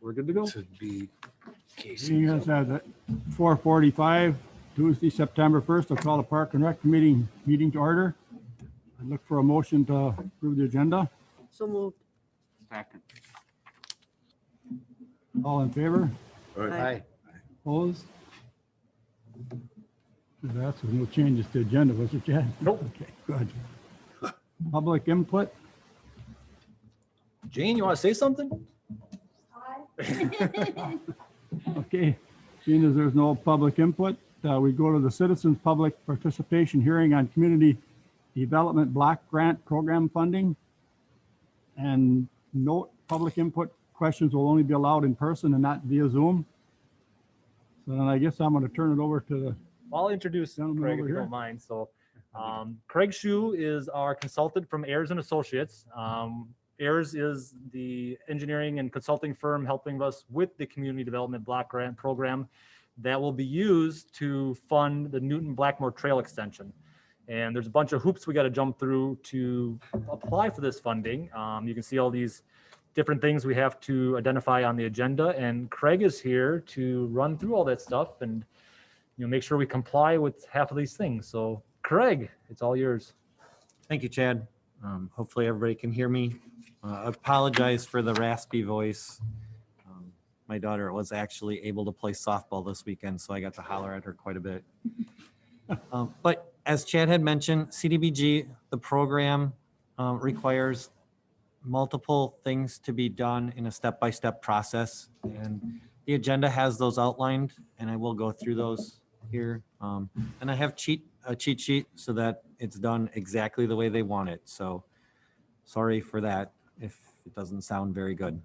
we're good to go. To be Meeting is at 4:45, Tuesday, September 1st. I'll call the Park and Rec meeting to order. I look for a motion to approve the agenda. So moved. Second. All in favor? Aye. Opposed? That's with no changes to the agenda, was it, Chad? Nope. Okay, good. Public input? Jane, you want to say something? Okay, seeing as there's no public input, we go to the citizens' public participation hearing on community development block grant program funding. And note, public input questions will only be allowed in person and not via Zoom. So then I guess I'm going to turn it over to the, I'll introduce Gentleman Craig over if you here. don't mind. So Craig Shue is our consultant from Ayers and Associates. Ayers is the engineering and consulting firm helping us with the community development block grant program that will be used to fund the Newton Blackmore Trail extension. And there's a bunch of hoops we got to jump through to apply for this funding. You can see all these different things we have to identify on the agenda, and Craig is here to run through all that stuff and make sure we comply with half of these things. So Craig, it's all yours. Thank you, Chad. Hopefully everybody can hear me. I apologize for the raspy voice. My daughter was actually able to play softball this weekend, so I got to holler at her quite a bit. But as Chad had mentioned, CDBG, the program requires multiple things to be done in a step-by-step process. And the agenda has those outlined, and I will go through those here. And I have a cheat sheet so that it's done exactly the way they want it. So sorry for that if it doesn't sound very good.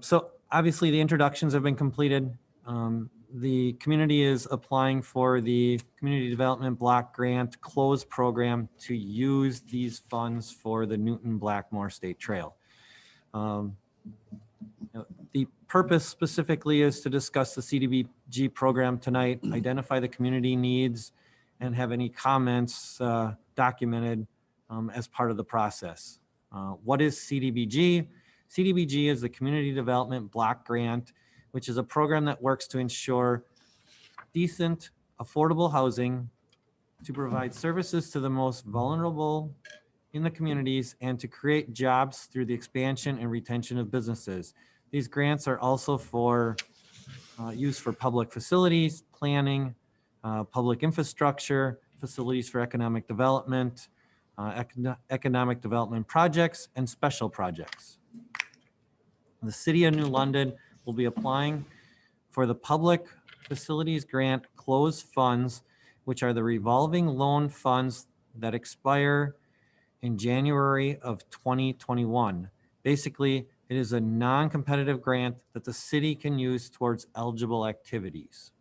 So obviously the introductions have been completed. The community is applying for the Community Development Block Grant Close Program to use these funds for the Newton Blackmore State Trail. The purpose specifically is to discuss the CDBG program tonight, identify the community needs, and have any comments documented as part of the process. What is CDBG? CDBG is the Community Development Block Grant, which is a program that works to ensure decent, affordable housing, to provide services to the most vulnerable in the communities, and to create jobs through the expansion and retention of businesses. These grants are also for use for public facilities, planning, public infrastructure, facilities for economic development, economic development projects, and special projects. The City of New London will be applying for the Public Facilities Grant Closed Funds, which are the revolving loan funds that expire in January of 2021. Basically, it is a non-competitive grant that the city can use towards eligible activities.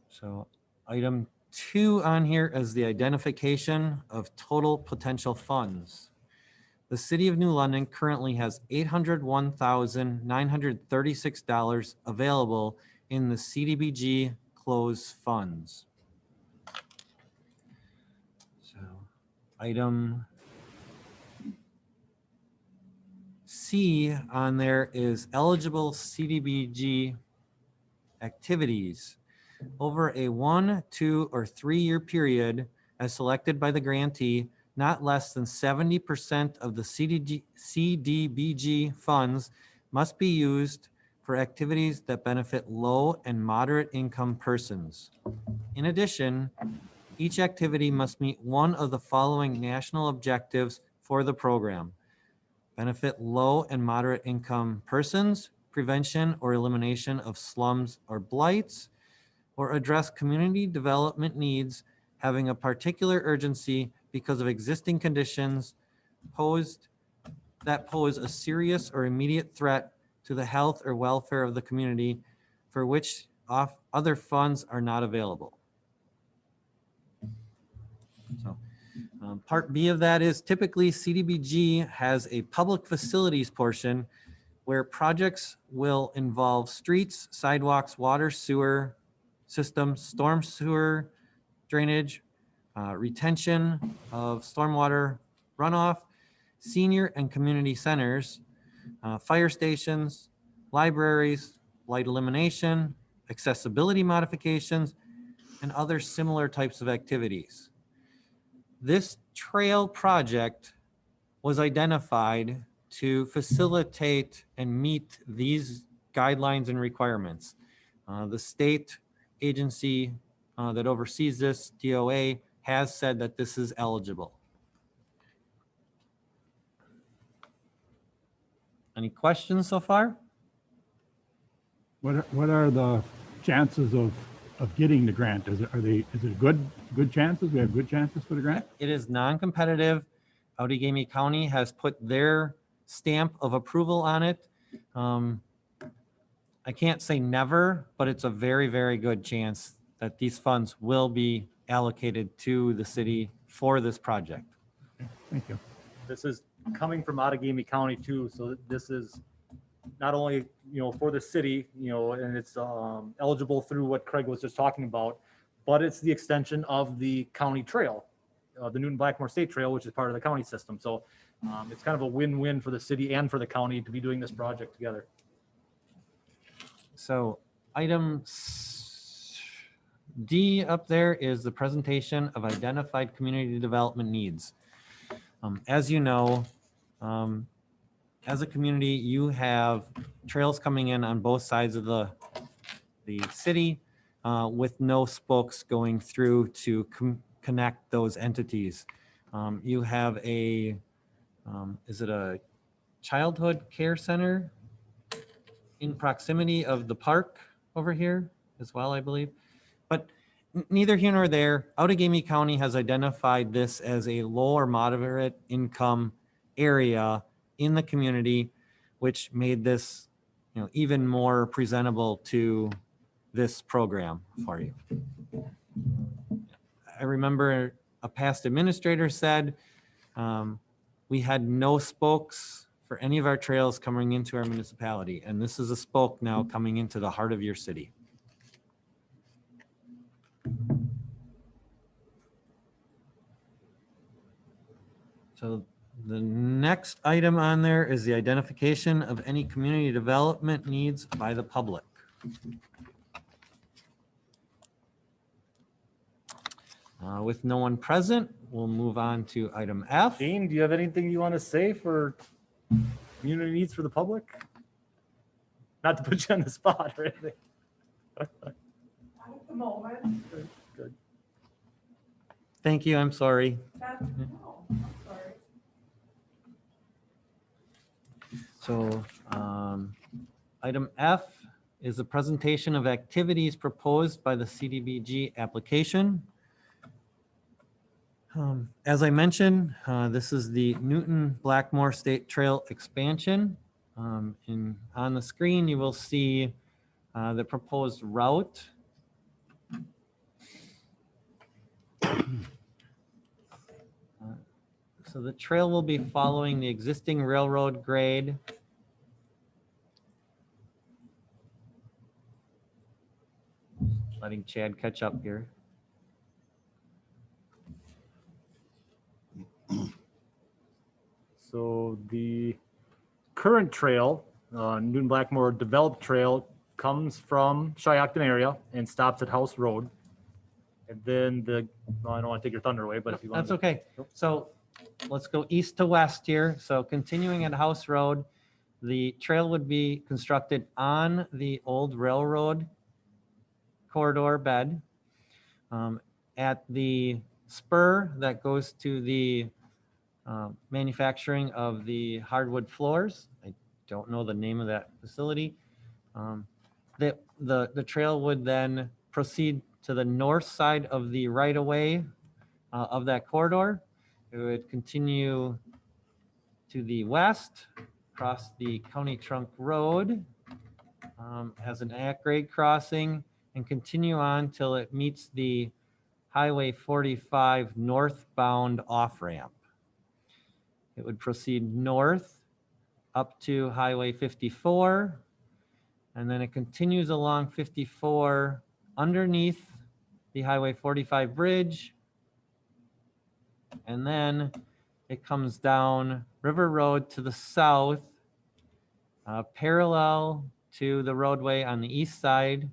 So item 2 on here is the identification of total potential funds. The City of New London currently has $801,936 available in the CDBG closed funds. So item C on there is eligible CDBG activities. Over a 1, 2, or 3 year period as selected by the grantee, not less than 70% of the CDBG funds must be used for activities that benefit low and moderate income persons. In addition, each activity must meet one of the following national objectives for the program: benefit low and moderate income persons, prevention or elimination of slums or blights, or address community development needs having a particular urgency because of existing conditions that pose a serious or immediate threat to the health or welfare of the community, for which other funds are not available. So part B of that is typically CDBG has a public facilities portion where projects will involve streets, sidewalks, water, sewer systems, storm sewer drainage, retention of stormwater runoff, senior and community centers, fire stations, libraries, light elimination, accessibility modifications, and other similar types of activities. This trail project was identified to facilitate and meet these guidelines and requirements. The state agency that oversees this, DOA, has said that this is eligible. Any questions so far? What are the chances of getting the grant? Is it good chances? We have good chances for the grant? It is non-competitive. Outagamie County has put their stamp of approval on it. I can't say never, but it's a very, very good chance that these funds will be allocated to the city for this project. Thank you. This is coming from Outagamie County too, so this is not only, for the city, and it's eligible through what Craig was just talking about, but it's the extension of the county trail, the Newton Blackmore State Trail, which is part of the county system. So it's kind of a win-win for the city and for the county to be doing this project together. So item D up there is the presentation of identified community development needs. As you know, as a community, you have trails coming in on both sides of the city with no spokes going through to connect those entities. You have is it a childhood care center in proximity of the park over here as well, I believe. But neither here nor there, Outagamie County has identified this as a low or moderate income area in the community, which made this, even more presentable to this program for you. I remember a past administrator said we had no spokes for any of our trails coming into our municipality, and this is a spoke now coming into the heart of your city. So the next item on there is the identification of any community development needs by the public. With no one present, we'll move on to item F. Dean, do you have anything you want to say for community needs for the public? Not to put you on the spot or anything. At the moment, Good. Thank you, I'm sorry. no, I'm sorry. So item F is a presentation of activities proposed by the Cdbg application. As I mentioned, this is the Newton Blackmore State Trail expansion. On the screen, you will see the proposed route. So the trail will be following the existing railroad grade. Letting Chad catch up here. So the current trail, Newton Blackmore developed trail, comes from Shiocton area and stops at House Road. And then I don't want to take your thunder away, but if you want. That's okay. So let's go east to west here. So continuing at House Road, the trail would be constructed on the old railroad corridor bed. At the spur that goes to the manufacturing of the hardwood floors. I don't know the name of that facility. The trail would then proceed to the north side of the right-of-way of that corridor. It would continue to the west, across the County Trunk Road as an at-grade crossing, and continue on till it meets the Highway 45 northbound off-ramp. It would proceed north up to Highway 54, and then it continues along 54 underneath the Highway 45 bridge, and then It comes down River Road to the south, parallel to the roadway on the east side,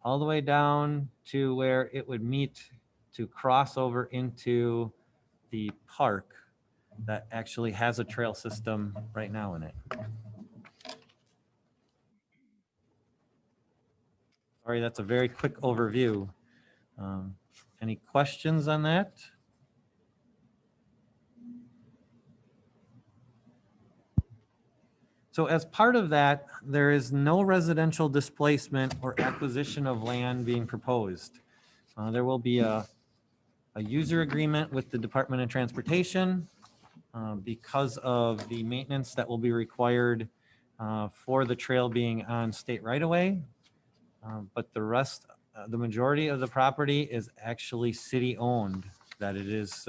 all the way down to where it would meet to cross over into the park that actually has a trail system right now in it. Sorry, that's a very quick overview. Any questions on that? So as part of that, there is no residential displacement or acquisition of land being proposed. There will be a user agreement with the Department of Transportation because of the maintenance that will be required for the trail being on state right-of-way. But the rest, the majority of the property is actually city-owned that it is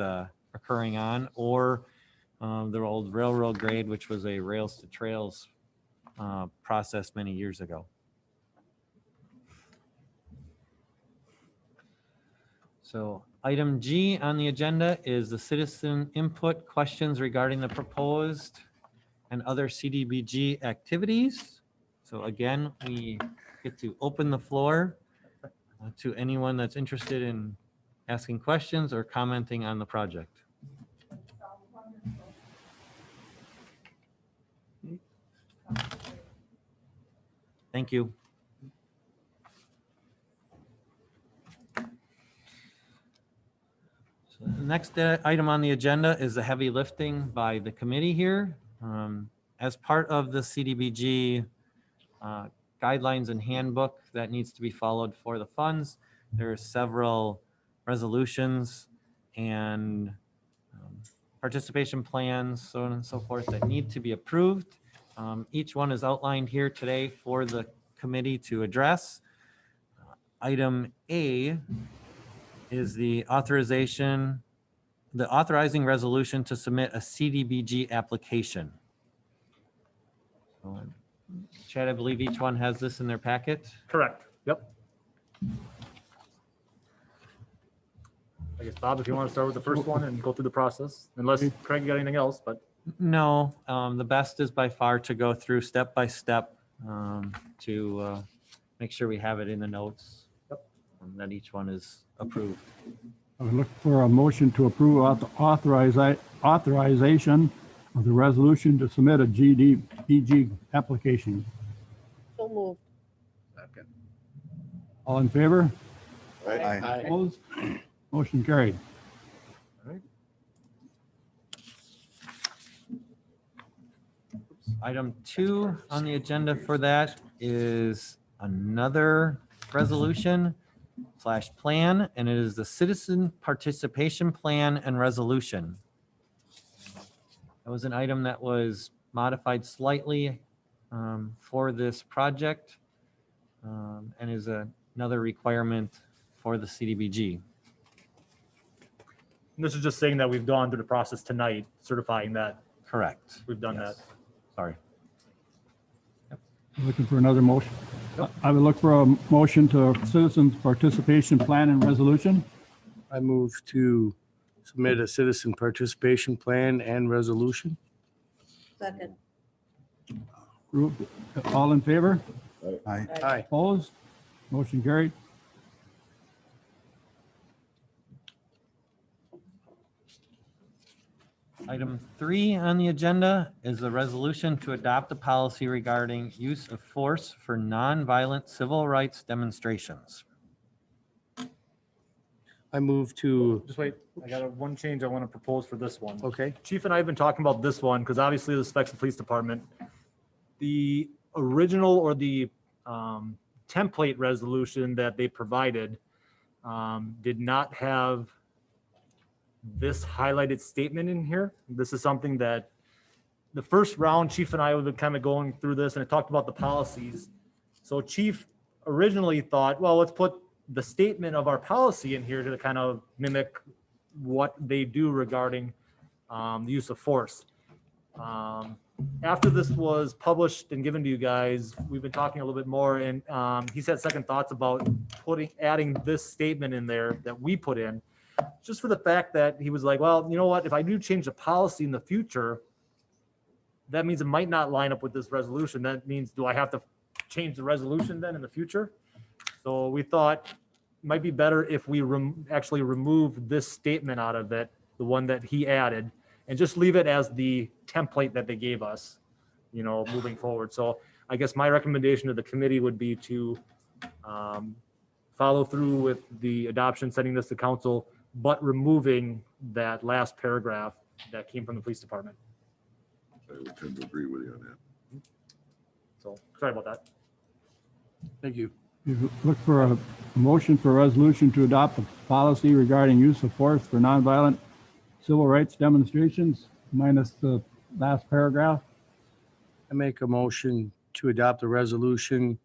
occurring on, or the old railroad grade, which was a rails to trails process many years ago. So item G on the agenda is the citizen input questions regarding the proposed and other CDBG activities. So again, we get to open the floor to anyone that's interested in asking questions or commenting on the project. Thank you. So the next item on the agenda is the heavy lifting by the committee here. As part of the CDBG guidelines and handbook that needs to be followed for the funds, there are several resolutions and participation plans, so on and so forth, that need to be approved. Each one is outlined here today for the committee to address. Item A is the authorizing resolution to submit a CDBG application. Chad, I believe each one has this in their packet. Correct. Yep. I guess, Bob, if you want to start with the first one and go through the process, unless Craig, you got anything else, but. No, the best is by far to go through step by step to make sure we have it in the notes, and that each one is approved. I would look for a motion to approve authorization of the resolution to submit a Cdbg application. So moved. Second. All in favor? Aye. Opposed? Motion carried. Item 2 on the agenda for that is another resolution / plan, and it is the citizen participation plan and resolution. That was an item that was modified slightly for this project and is another requirement for the CDBG. And this is just saying that we've gone through the process tonight, certifying that Correct. we've done Yes. that. Sorry. Looking for another motion. I would look for a motion to citizens participation plan and resolution. I move to submit a citizen participation plan and resolution. Second. Approved. All in favor? Aye. Opposed? Motion carried. Item 3 on the agenda is the resolution to adopt a policy regarding use of force for nonviolent civil rights demonstrations. I move to, Just wait, I got one change I want to propose for this one. okay, Chief and I have been talking about this one because obviously this affects the police department. The original or the template resolution that they provided did not have this highlighted statement in here. This is something that the first round, Chief and I have been kind of going through this, and I talked about the policies. So Chief originally thought, well, let's put the statement of our policy in here to kind of mimic what they do regarding the use of force. After this was published and given to you guys, we've been talking a little bit more, and he's had second thoughts about adding this statement in there that we put in. just for the fact that he was like, well, you know what, if I do change the policy in the future, that means it might not line up with this resolution. That means, do I have to change the resolution then in the future? So we thought it might be better if we actually remove this statement out of it, the one that he added, and just leave it as the template that they gave us, you know, moving forward. So I guess my recommendation to the committee would be to follow through with the adoption, sending this to council, but removing that last paragraph that came from the police department. I would tend to agree with you on that. So sorry about that. Thank you. You look for a motion for a resolution to adopt a policy regarding use of force for nonviolent civil rights demonstrations, minus the last paragraph. I make a motion to adopt a resolution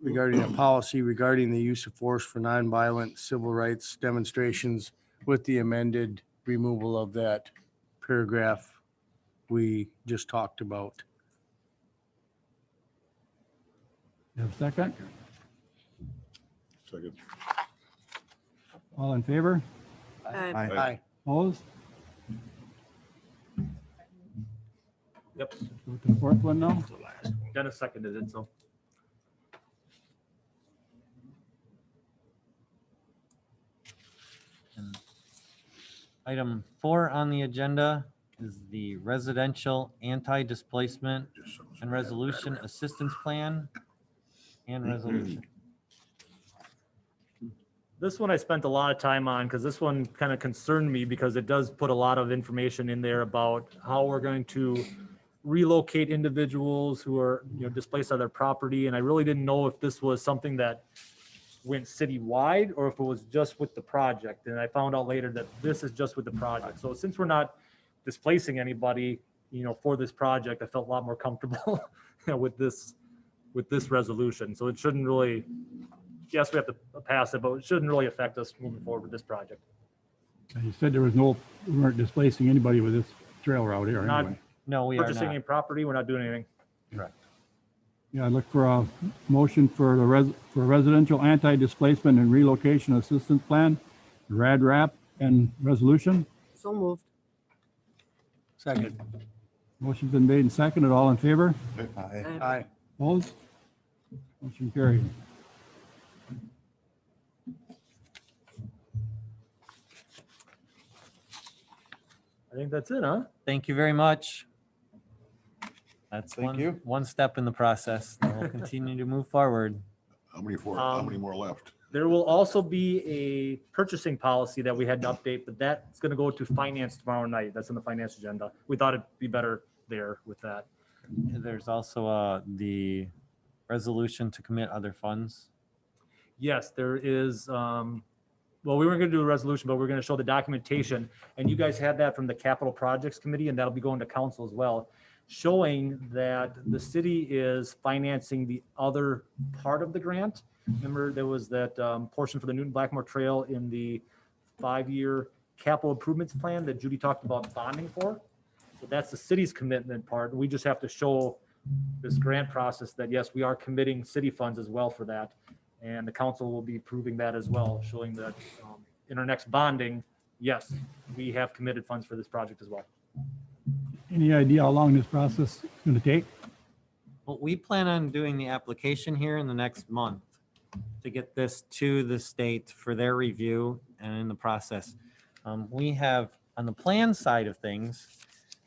regarding a policy regarding the use of force for nonviolent civil rights demonstrations with the amended removal of that paragraph we just talked about. You have a second? Second. All in favor? Aye. Aye. Opposed? Yep. Go to the fourth one now. Dennis seconded it, so. And Item 4 on the agenda is the residential anti-displacement and resolution assistance plan and resolution. This one I spent a lot of time on because this one kind of concerned me because it does put a lot of information in there about how we're going to relocate individuals who are, you know, displaced out of their property. And I really didn't know if this was something that went citywide or if it was just with the project. And I found out later that this is just with the project. So since we're not displacing anybody, you know, for this project, I felt a lot more comfortable with this resolution. So it shouldn't really, yes, we have to pass it, but it shouldn't really affect us moving forward with this project. You said there was no, we weren't displacing anybody with this trail route here Not anyway. No, we are purchasing any not. property, we're not doing anything. Yeah, I look for a motion for for residential anti-displacement and relocation assistance plan, RAD-RAP, and resolution. So moved. Second. Motion's been made and seconded. All in favor? Aye. Opposed? Motion carried. I think that's it, huh? Thank you very much. That's Thank you. one step in the process. And we'll continue to move forward. How many more left? There will also be a purchasing policy that we had to update, but that's going to go to finance tomorrow night. That's on the finance agenda. We thought it'd be better there with that. There's also the resolution to commit other funds. Yes, there is, well, we weren't going to do a resolution, but we're going to show the documentation. And you guys had that from the Capital Projects Committee, and that'll be going to council as well, showing that the city is financing the other part of the grant. Remember, there was that portion for the Newton Blackmore Trail in the 5-year capital improvements plan that Judy talked about bonding for. So that's the city's commitment part. We just have to show this grant process that, yes, we are committing city funds as well for that. And the council will be approving that as well, showing that in our next bonding, yes, we have committed funds for this project as well. Any idea how long this process is going to take? Well, we plan on doing the application here in the next month to get this to the state for their review and in the process. We have, on the plan side of things,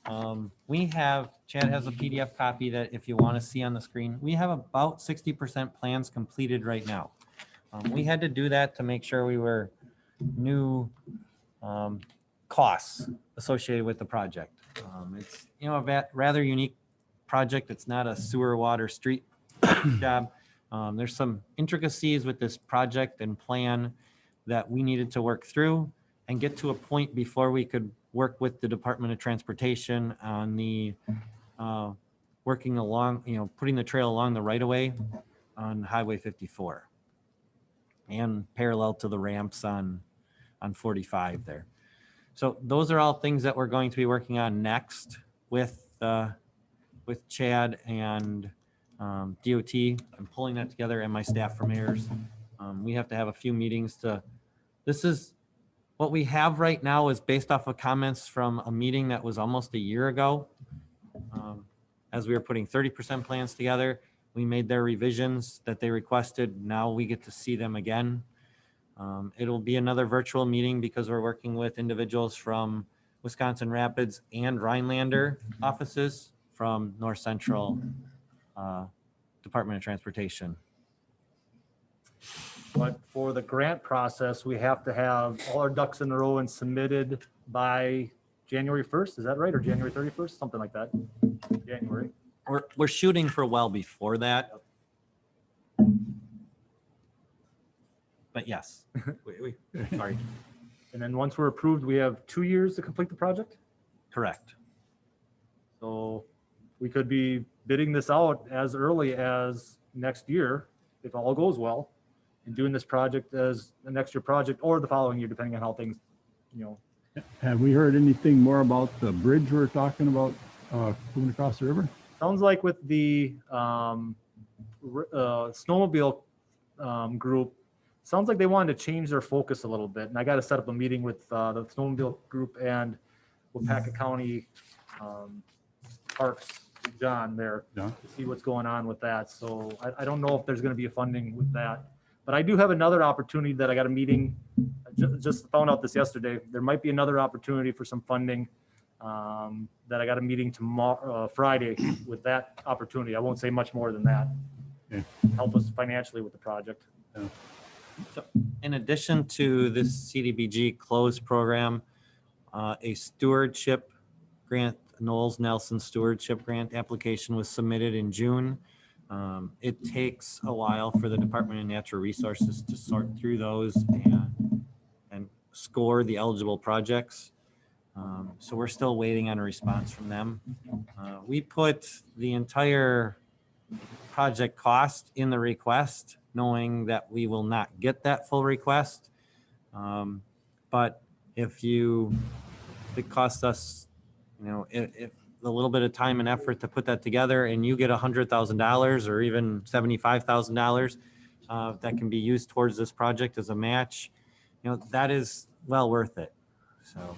Chad has a PDF copy that if you want to see on the screen, we have about 60% plans completed right now. We had to do that to make sure we were new costs associated with the project. It's, you know, a rather unique project. It's not a sewer, water, street job. There's some intricacies with this project and plan that we needed to work through and get to a point before we could work with the Department of Transportation on the working along, you know, putting the trail along the right of way on Highway 54 and parallel to the ramps on 45 there. So those are all things that we're going to be working on next with Chad and DOT. I'm pulling that together and my staff from AIRS. We have to have a few meetings this is What we have right now is based off of comments from a meeting that was almost a year ago. As we were putting 30% plans together, we made their revisions that they requested. Now we get to see them again. It'll be another virtual meeting because we're working with individuals from Wisconsin Rapids and Rhinelander offices from North Central Department of Transportation. But for the grant process, we have to have all our ducks in a row and submitted by January 1st. Is that right? Or January 31st? Something like that. January. We're shooting for well before that. But yes, sorry, And then once we're approved, we have 2 years to complete the project. correct. So we could be bidding this out as early as next year, if all goes well, and doing this project as the next year project or the following year, depending on how things, Have we heard anything more about the bridge we're talking about coming across the river? Sounds like with the snowmobile group, sounds like they wanted to change their focus a little bit. And I got to set up a meeting with the snowmobile group and Wapaka County Parks, John there, Yeah. to see what's going on with that. So I don't know if there's going to be a funding with that. But I do have another opportunity that I got a meeting, just found out this yesterday. There might be another opportunity for some funding that I got a meeting tomorrow, Friday, with that opportunity. I won't say much more than that. Okay. Help us financially with the project. So in addition to this CDBG closed program, a stewardship grant, Knowles Nelson Stewardship Grant application was submitted in June. It takes a while for the Department of Natural Resources to sort through those and score the eligible projects. So we're still waiting on a response from them. We put the entire project cost in the request, knowing that we will not get that full request. But if it costs us, if a little bit of time and effort to put that together and you get $100,000 or even $75,000 that can be used towards this project as a match, that is well worth it. So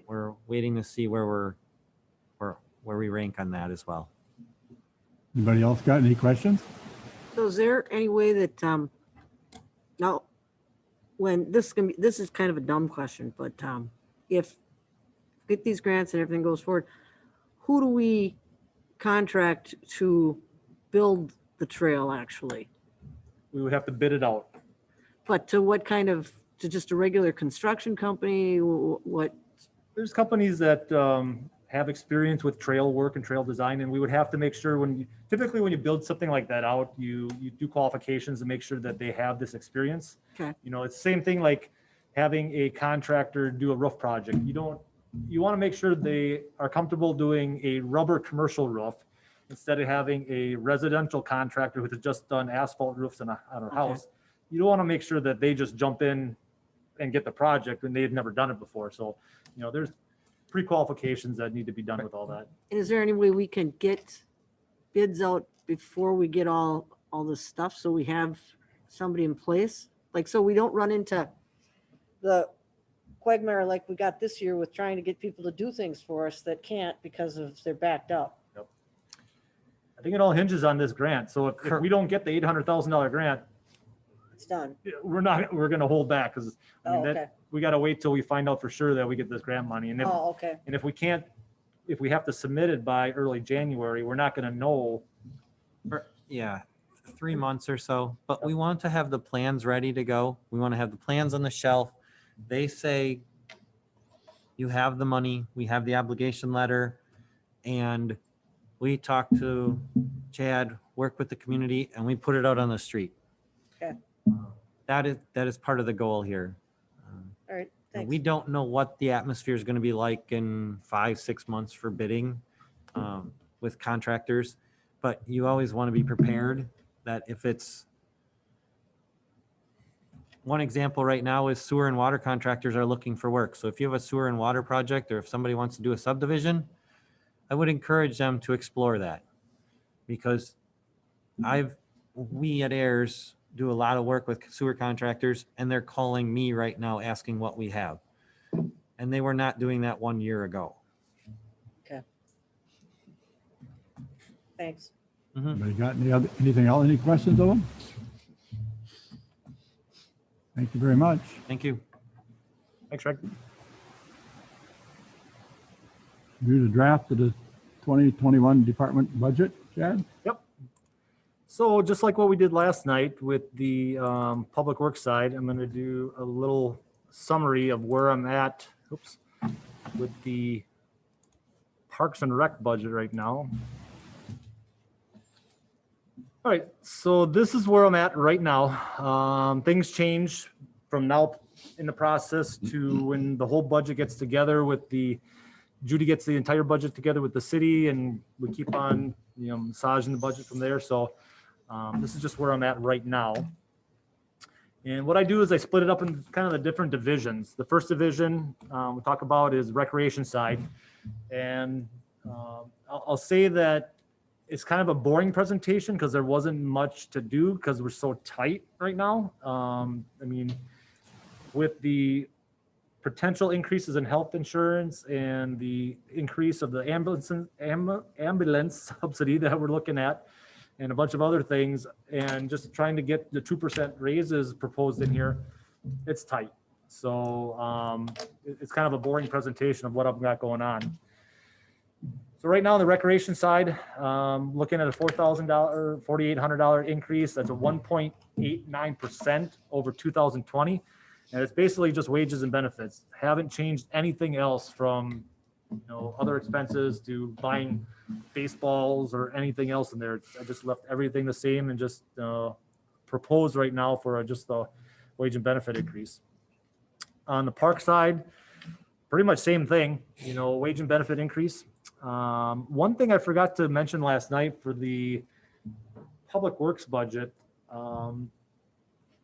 we're waiting to see where we rank on that as well. Anybody else got any questions? So is there any way that, now, when this is kind of a dumb question, but if get these grants and everything goes forward, who do we contract to build the trail actually? We would have to bid it out. But to what kind of, to just a regular construction company? What? There's companies that have experience with trail work and trail design, and we would have to make sure typically when you build something like that out, you do qualifications to make sure that they have this experience. Okay. It's the same thing like having a contractor do a roof project. You want to make sure they are comfortable doing a rubber commercial roof instead of having a residential contractor who has just done asphalt roofs on a house. You don't want to make sure that they just jump in and get the project when they had never done it before. So, there's pre-qualifications that need to be done with all that. And is there any way we can get bids out before we get all this stuff? So we have somebody in place? Like, so we don't run into the quagmire like we got this year with trying to get people to do things for us that can't because they're backed up. I think it all hinges on this grant. So if we don't get the $800,000 grant, It's done. we're going to hold back because Oh, okay. we got to wait till we find out for sure that we get this grant money. And Oh, okay. if we have to submit it by early January, we're not going to know. Yeah, 3 months or so, but we want to have the plans ready to go. We want to have the plans on the shelf. They say you have the money, we have the obligation letter, and we talk to Chad, work with the community, and we put it out on the street. Okay. That is part of the goal here. All right. Thanks. We don't know what the atmosphere is going to be like in 5-6 months for bidding with contractors, but you always want to be prepared that if it's, one example right now is sewer and water contractors are looking for work. So if you have a sewer and water project, or if somebody wants to do a subdivision, I would encourage them to explore that, because we at Ayers do a lot of work with sewer contractors, and they're calling me right now asking what we have. And they were not doing that 1 year ago. Thanks. Anybody got anything else? Any questions of them? Thank you very much. Thank you. Thanks, Rick. Do the draft of the 2021 department budget, Chad? So just like what we did last night with the Public Works side, I'm going to do a little summary of where I'm at, with the Parks and Rec budget right now. All right, so this is where I'm at right now. Things change from now in the process to when the whole budget gets together with Judy gets the entire budget together with the city, and we keep on, massaging the budget from there. So this is just where I'm at right now. And what I do is I split it up in kind of the different divisions. The first division we talk about is recreation side. And I'll say that it's kind of a boring presentation because there wasn't much to do because we're so tight right now. With the potential increases in health insurance and the increase of the ambulance subsidy that we're looking at, and a bunch of other things, and just trying to get the 2% raises proposed in here, it's tight. So it's kind of a boring presentation of what I've got going on. So right now on the recreation side, looking at a $4,800 increase. That's a 1.89% over 2020. And it's basically just wages and benefits. Haven't changed anything else from other expenses to buying baseballs or anything else in there. I just left everything the same and just proposed right now for just the wage and benefit increase. On the park side, pretty much same thing, wage and benefit increase. One thing I forgot to mention last night for the public works budget,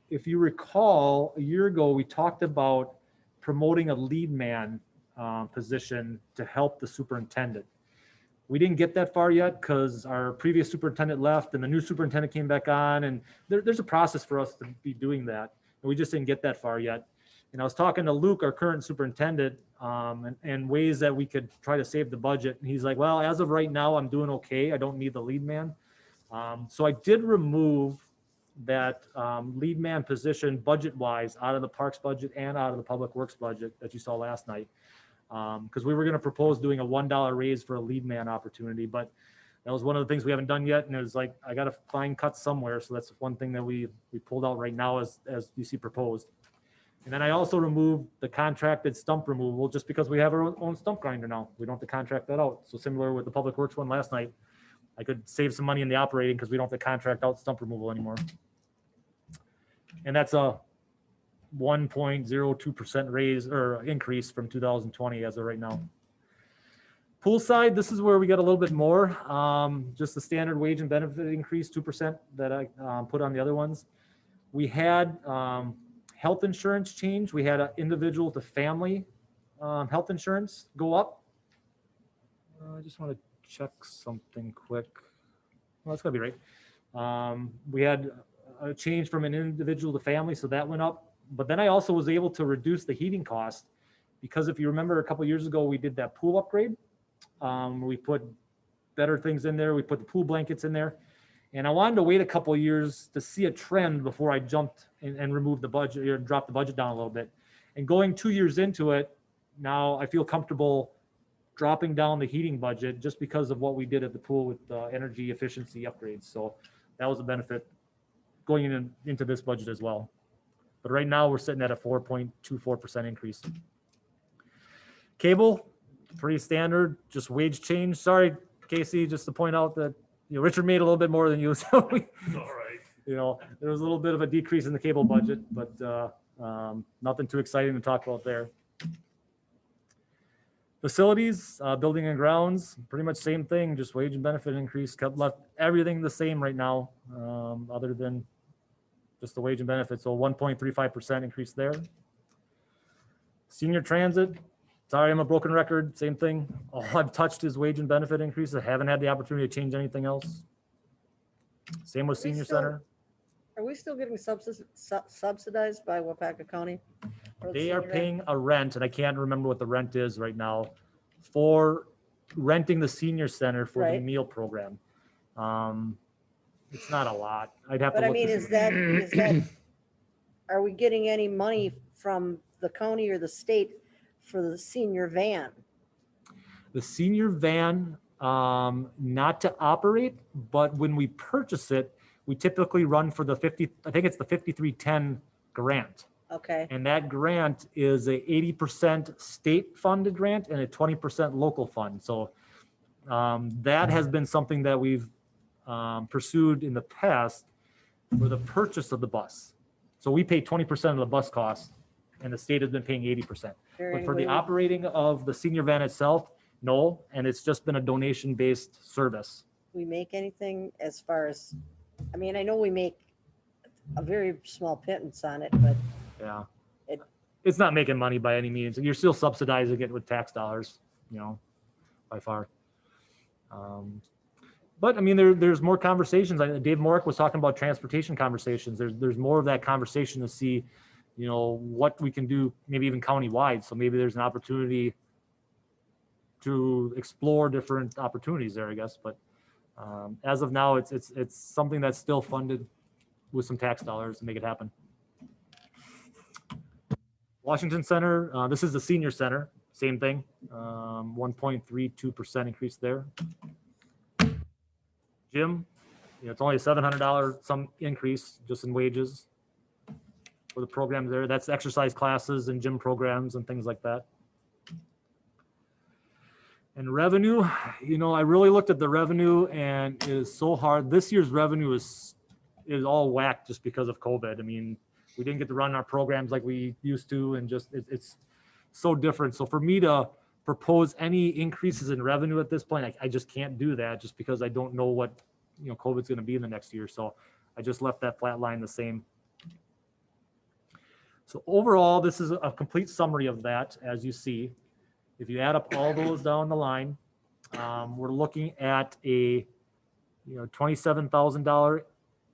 if you recall, a year ago, we talked about promoting a lead man position to help the superintendent. We didn't get that far yet because our previous superintendent left and the new superintendent came back on, and there's a process for us to be doing that. And we just didn't get that far yet. And I was talking to Luke, our current superintendent, and ways that we could try to save the budget. And he's like, well, as of right now, I'm doing okay. I don't need the lead man. So I did remove that lead man position budget-wise out of the parks budget and out of the public works budget that you saw last night. Because we were going to propose doing a $1 raise for a lead man opportunity, but that was one of the things we haven't done yet. And it was like, I got to find cuts somewhere. So that's one thing that we pulled out right now as you see proposed. And then I also removed the contracted stump removal just because we have our own stump grinder now. We don't have to contract that out. So similar with the public works one last night, I could save some money in the operating because we don't have to contract out stump removal anymore. And that's a 1.02% raise or increase from 2020 as of right now. Poolside, this is where we got a little bit more, just the standard wage and benefit increase, 2% that I put on the other ones. We had health insurance change. We had an individual to family health insurance go up. I just want to check something quick. Well, that's gotta be right. We had a change from an individual to family, so that went up. But then I also was able to reduce the heating cost because if you remember a couple of years ago, we did that pool upgrade. We put better things in there. We put the pool blankets in there. And I wanted to wait a couple of years to see a trend before I jumped and removed the budget or dropped the budget down a little bit. And going 2 years into it, now I feel comfortable dropping down the heating budget just because of what we did at the pool with energy efficiency upgrades. So that was a benefit going into this budget as well. But right now we're sitting at a 4.24% increase. Cable, pretty standard, just wage change. Sorry, Casey, just to point out that Richard made a little bit more than you, so all right. There was a little bit of a decrease in the cable budget, but nothing too exciting to talk about there. Facilities, building and grounds, pretty much same thing, just wage and benefit increase. Left everything the same right now, other than just the wage and benefits. So 1.35% increase there. Senior transit, sorry, I'm a broken record, same thing. All I've touched is wage and benefit increase. I haven't had the opportunity to change anything else. Same with senior center. Are we still getting subsidized by Wapaka County? for the They are senior grant? paying a rent, and I can't remember what the rent is right now, for renting the senior center for the Right. meal program. It's not a lot. I'd have to But I look. mean, to is see. that, are we getting any money from the county or the state for the senior van? The senior van, not to operate, but when we purchase it, we typically run for the 50, I think it's the 5310 grant. Okay, And that grant is a 80% state funded grant and a 20% local fund. So that has been something that we've pursued in the past for the purchase of the bus. So we pay 20% of the bus cost and the state has been paying 80%. there But any for the way we- operating of the senior van itself, no, and it's just been a donation-based service. we make anything as far as, I mean, I know we make a very small pittance on it, but Yeah. It- It's not making money by any means. You're still subsidizing it with tax dollars, by far. But I mean, there's more conversations. Dave Morick was talking about transportation conversations. There's more of that conversation to see, what we can do, maybe even countywide. So maybe there's an opportunity to explore different opportunities there, I guess. But as of now, it's something that's still funded with some tax dollars to make it happen. Washington Center, this is the senior center, same thing, 1.32% increase there. Gym, it's only a $700 some increase just in wages for the programs there. That's exercise classes and gym programs and things like that. And revenue, I really looked at the revenue and it is so hard. This year's revenue is all whacked just because of COVID. I mean, we didn't get to run our programs like we used to, and just it's so different. So for me to propose any increases in revenue at this point, I just can't do that just because I don't know what COVID's going to be in the next year. So I just left that flat line the same. So overall, this is a complete summary of that, as you see. If you add up all those down the line, we're looking at a $27,000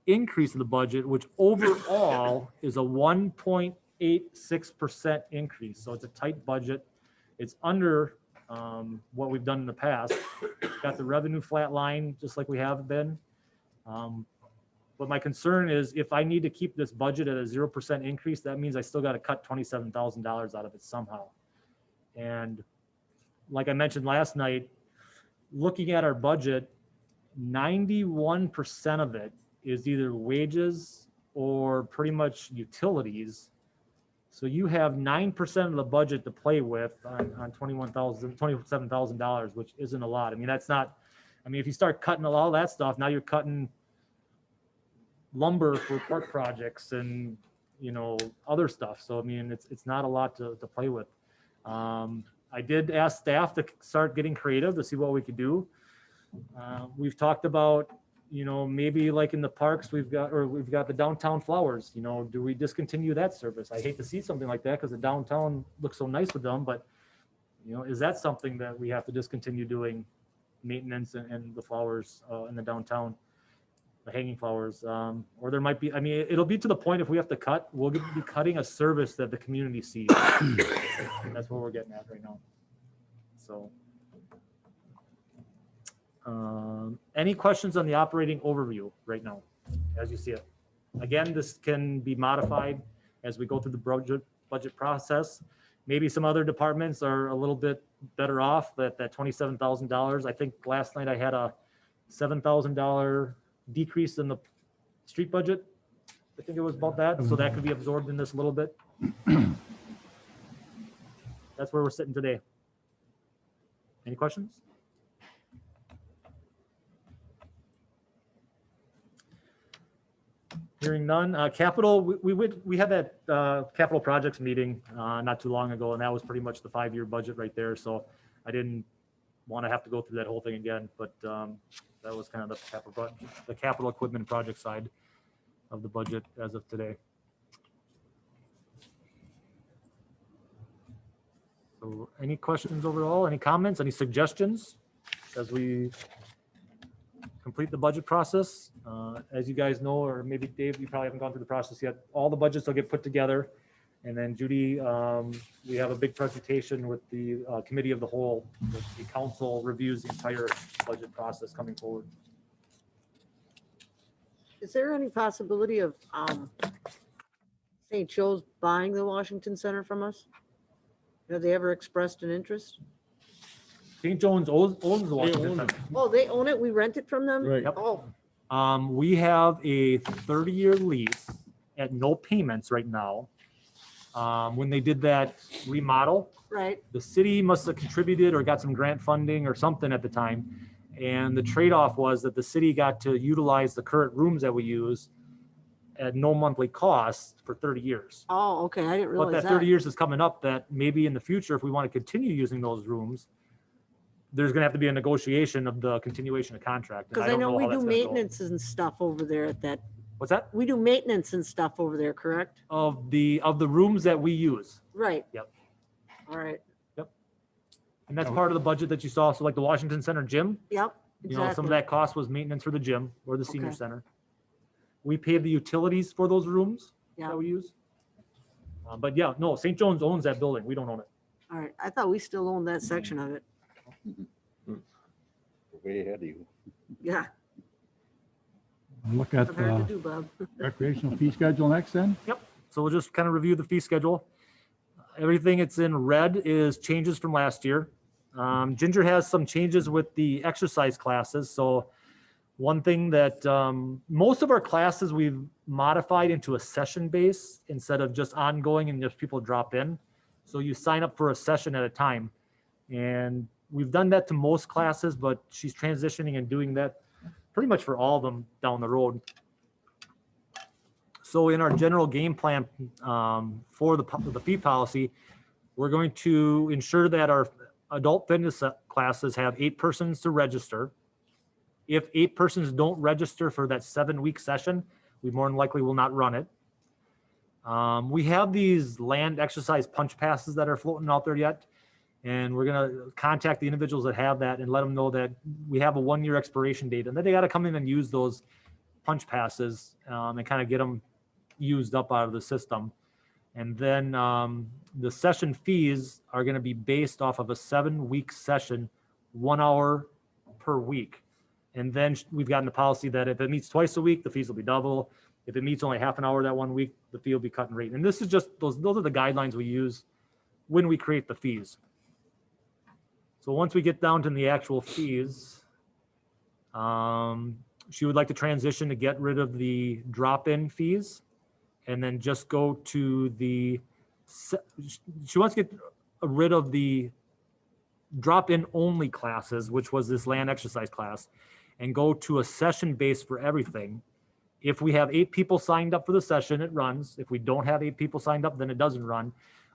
increase in the budget, which overall is a 1.86% increase. So it's a tight budget. It's under what we've done in the past. Got the revenue flat line, just like we have been. But my concern is if I need to keep this budget at a 0% increase, that means I still got to cut $27,000 out of it somehow. And like I mentioned last night, looking at our budget, 91% of it is either wages or pretty much utilities. So you have 9% of the budget to play with on $27,000, which isn't a lot. I mean, that's not, if you start cutting all that stuff, now you're cutting lumber for park projects and, other stuff. So, it's not a lot to play with. I did ask staff to start getting creative to see what we could do. We've talked about, maybe like in the parks, we've got the downtown flowers, do we discontinue that service? I hate to see something like that because the downtown looks so nice with them, but is that something that we have to discontinue doing, maintenance and the flowers in the downtown, the hanging flowers? Or there might be, it'll be to the point if we have to cut, we'll be cutting a service that the community sees. That's what we're getting at right now. So. Any questions on the operating overview right now, as you see it? Again, this can be modified as we go through the budget process. Maybe some other departments are a little bit better off at that $27,000. I think last night I had a $7,000 decrease in the street budget. I think it was about that. So that could be absorbed in this a little bit. That's where we're sitting today. Any questions? Hearing none. Capital, we had that capital projects meeting not too long ago, and that was pretty much the 5-year budget right there. So I didn't want to have to go through that whole thing again, but that was kind of the capital equipment project side of the budget as of today. So any questions overall? Any comments? Any suggestions as we complete the budget process. As you guys know, or maybe Dave, you probably haven't gone through the process yet. All the budgets will get put together. And then Judy, we have a big presentation with the committee of the whole. The council reviews the entire budget process coming forward. Is there any possibility of St. Joe's buying the Washington Center from us? Have they ever expressed an interest? St. John's owns the Washington own it. Center. Oh, they own it? We rent it from them? Right. Yep. Oh, We have a 30-year lease at no payments right now. When they did that remodel, right. the city must have contributed or got some grant funding or something at the time. And the trade-off was that the city got to utilize the current rooms that we use at no monthly cost for 30 years. Oh, okay. I didn't But realize that that. 30 years is coming up that maybe in the future, if we want to continue using those rooms, there's going to have to be a negotiation of the continuation of contract. and Because I don't know we how do that's gonna go. maintenance and stuff over there at that. What's that? We do maintenance and stuff over there, correct? Of the rooms that we use. Right. Yep. All right. And that's part of the budget that you saw. So like the Washington Center gym, Yep. you know, some of Exactly. that cost was maintenance for the gym or the senior Okay. center. We pay the utilities for those rooms Yeah. that we use. But yeah, no, St. John's owns that building. We don't own it. All right. I thought we still owned that section of it. Way ahead of you. Yeah. Look at Not hard the to do, Bob. recreational fee schedule next then. So we'll just kind of review the fee schedule. Everything it's in red is changes from last year. Ginger has some changes with the exercise classes. So one thing that most of our classes we've modified into a session base instead of just ongoing and just people drop in. So you sign up for a session at a time. And we've done that to most classes, but she's transitioning and doing that pretty much for all of them down the road. So in our general game plan for the fee policy, we're going to ensure that our adult fitness classes have 8 persons to register. If 8 persons don't register for that 7-week session, we more than likely will not run it. We have these land exercise punch passes that are floating out there yet. And we're going to contact the individuals that have that and let them know that we have a 1-year expiration date and that they got to come in and use those punch passes and kind of get them used up out of the system. And then the session fees are going to be based off of a 7-week session, 1 hour per week. And then we've gotten the policy that if it meets twice a week, the fees will be double. If it meets only half an hour that 1 week, the fee will be cut and rate. And this is just those are the guidelines we use when we create the fees. So once we get down to the actual fees, she would like to transition to get rid of the drop-in fees and then just go to she wants to get rid of the drop-in only classes, which was this land exercise class, and go to a session base for everything. If we have 8 people signed up for the session, it runs. If we don't have 8 people signed up, then it doesn't run.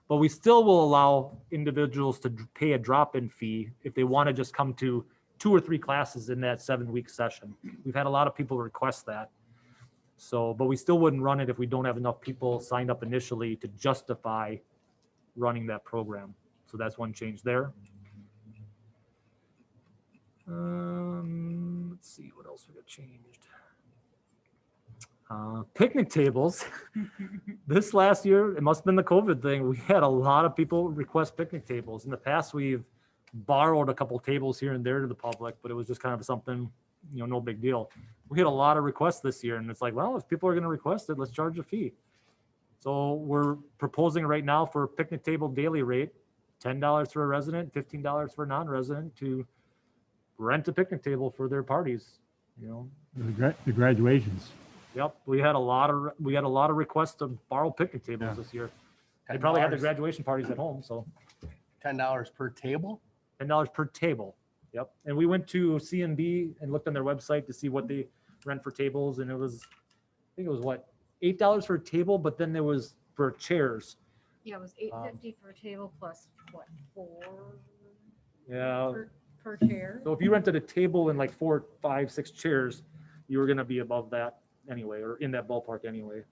But we still will allow individuals to pay a drop-in fee if they want to just come to 2 or 3 classes in that 7-week session. We've had a lot of people request that. So, but we still wouldn't run it if we don't have enough people signed up initially to justify running that program. So that's one change there. Let's see what else we got changed. Picnic tables. This last year, it must have been the COVID thing. We had a lot of people request picnic tables. In the past, we've borrowed a couple tables here and there to the public, but it was just kind of something, you know, no big deal. We had a lot of requests this year, and it's like, well, if people are going to request it, let's charge a fee. So we're proposing right now for a picnic table daily rate, $10 for a resident, $15 for a non-resident to rent a picnic table for their parties, you know. The graduations. Yep, we had a lot of requests to borrow picnic tables Yeah. this year. They probably had their $10 graduation parties at home, so $10 per table? $10 per table. Yep, and we went to CNB and looked on their website to see what they rent for tables, and it was, I think it was what, $8 for a table, but then there was for chairs. Yeah, it was $8.50 for a table plus what, 4 Yeah, per chair? so if you rented a table and like 4, 5, 6 chairs, you were gonna be above that anyway, or in that ballpark anyway.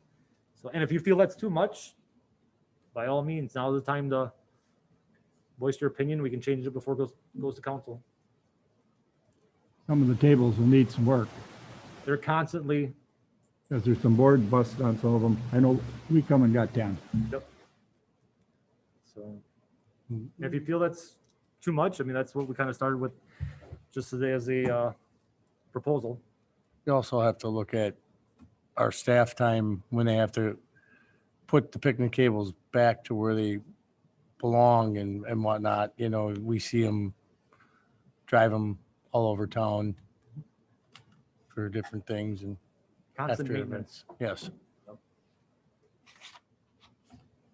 So, and if you feel that's too much, by all means, now's the time to voice your opinion. We can change it before it goes to council. some of the tables will need some work, They're constantly, because there's some board busted on some of them. I know we come and got 10. so if you feel that's too much, I mean, that's what we kind of started with, just as a proposal. You also have to look at our staff time when they have to put the picnic tables back to where they belong and whatnot. You know, we see them drive them all over town for different things and Constant after maintenance. events. Yes.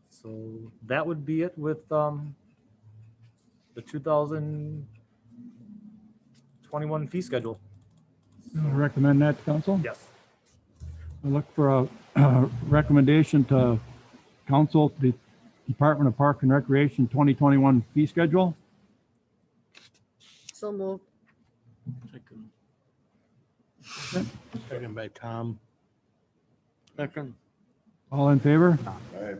So that would be it with the 2021 fee schedule. I recommend that, council. Yes. I look for a recommendation to council, the Department of Park and Recreation 2021 fee schedule. So moved. Second by Tom. Second. All in favor?